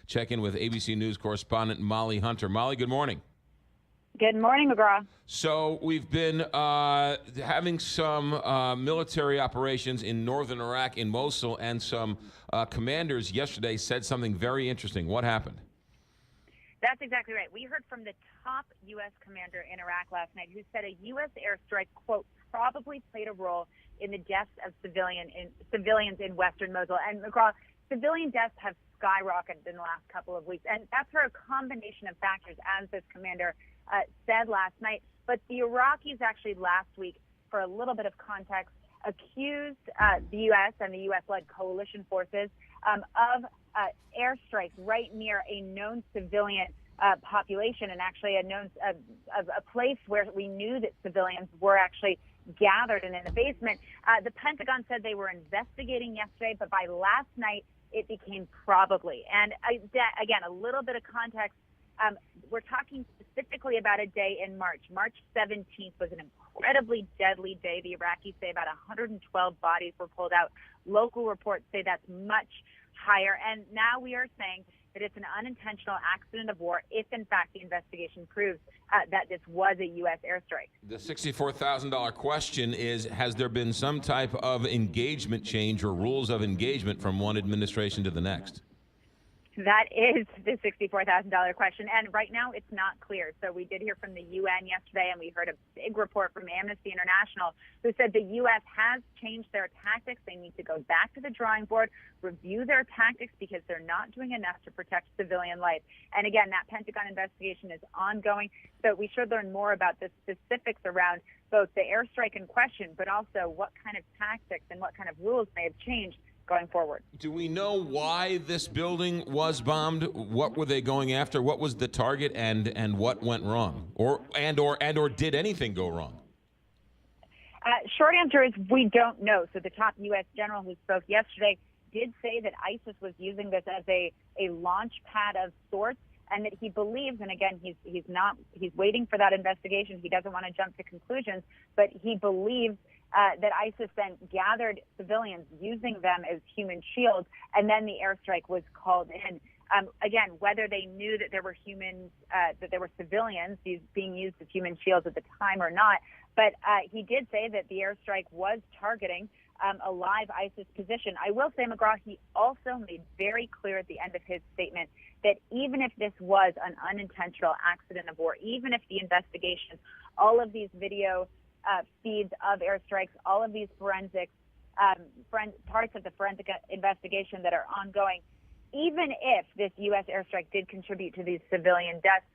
check in with ABC News correspondent Molly Hunter. Molly, good morning. Good morning, McGraw. So we've been having some military operations in northern Iraq, in Mosul, and some commanders yesterday said something very interesting. What happened? That's exactly right. We heard from the top U.S. commander in Iraq last night who said a U.S. airstrike, quote, probably played a role in the deaths of civilians in western Mosul. And McGraw, civilian deaths have skyrocketed in the last couple of weeks. And that's for a combination of factors, as this commander said last night. But the Iraqis actually last week, for a little bit of context, accused the U.S. and the U.S.-led coalition forces of airstrikes right near a known civilian population, and actually a place where we knew that civilians were actually gathered and in the basement. The Pentagon said they were investigating yesterday, but by last night it became probably. And again, a little bit of context. We're talking specifically about a day in March. March 17th was an incredibly deadly day. The Iraqis say about 112 bodies were pulled out. Local reports say that's much higher. And now we are saying that it's an unintentional accident of war if, in fact, the investigation proves that this was a U.S. airstrike. The $64,000 question is, has there been some type of engagement change or rules of engagement from one administration to the next? That is the $64,000 question. And right now it's not clear. So we did hear from the UN yesterday, and we heard a big report from Amnesty International who said the U.S. has changed their tactics. They need to go back to the drawing board, review their tactics, because they're not doing enough to protect civilian life. And again, that Pentagon investigation is ongoing. So we should learn more about the specifics around both the airstrike in question, but also what kind of tactics and what kind of rules may have changed going forward. Do we know why this building was bombed? What were they going after? What was the target, and what went wrong? Or did anything go wrong? Short answer is we don't know. So the top U.S. general who spoke yesterday did say that ISIS was using this as a launch pad of sorts, and that he believes, and again, he's waiting for that investigation. He doesn't want to jump to conclusions, but he believes that ISIS then gathered civilians using them as human shields, and then the airstrike was called in. Again, whether they knew that there were humans, that there were civilians being used as human shields at the time or not, but he did say that the airstrike was targeting a live ISIS position. I will say, McGraw, he also made very clear at the end of his statement that even if this was an unintentional accident of war, even if the investigation, all of these video feeds of airstrikes, all of these forensics, parts of the forensic investigation that are ongoing, even if this U.S. airstrike did contribute to these civilian deaths,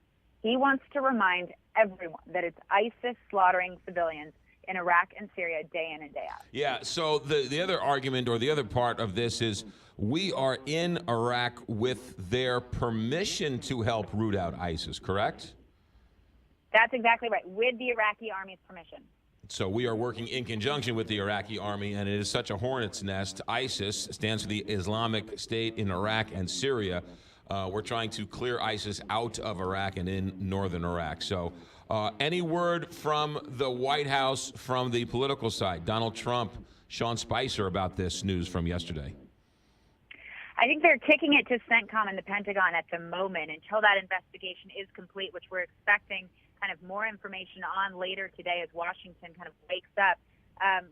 he wants to remind everyone that it's ISIS slaughtering civilians in Iraq and Syria day in and day out. Yeah, so the other argument, or the other part of this, is we are in Iraq with their permission to help root out ISIS, correct? That's exactly right, with the Iraqi army's permission. So we are working in conjunction with the Iraqi army, and it is such a hornet's nest. ISIS stands for the Islamic State in Iraq and Syria. We're trying to clear ISIS out of Iraq and in northern Iraq. So any word from the White House, from the political side, Donald Trump, Sean Spicer, about this news from yesterday? I think they're kicking it to CENTCOM and the Pentagon at the moment until that investigation is complete, which we're expecting kind of more information on later today as Washington kind of wakes up.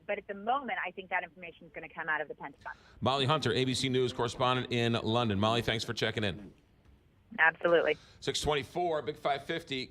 But at the moment, I think that information is going to come out of the Pentagon. Molly Hunter, ABC News correspondent in London. Molly, thanks for checking in. Absolutely. 624, Big 550,